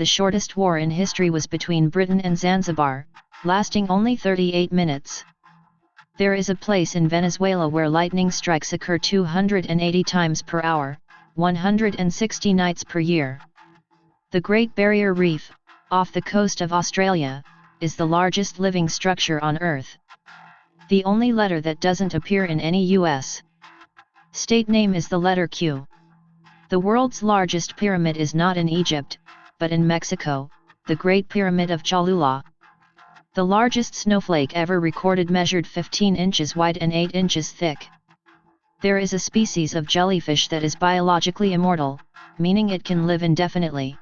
The shortest war in history was between Britain and Zanzibar, lasting only 38 minutes. There is a place in Venezuela where lightning strikes occur 280 times per hour, 160 nights per year. The Great Barrier Reef, off the coast of Australia, is the largest living structure on Earth. The only letter that doesn't appear in any U.S. state name is the letter Q. The world's largest pyramid is not in Egypt, but in Mexico, the Great Pyramid of Cholula. The largest snowflake ever recorded measured 15 inches wide and 8 inches thick. There is a species of jellyfish that is biologically immortal, meaning it can live indefinitely.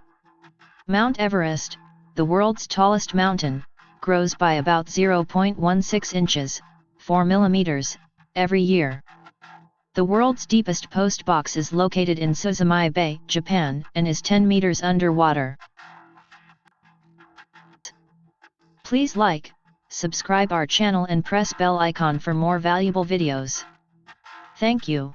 Mount Everest, the world's tallest mountain, grows by about 0.16 inches, 4 millimeters, every year. The world's deepest post box is located in Suzumiya Bay, Japan, and is 10 meters underwater. Please like, subscribe our channel and press bell icon for more valuable videos. Thank you.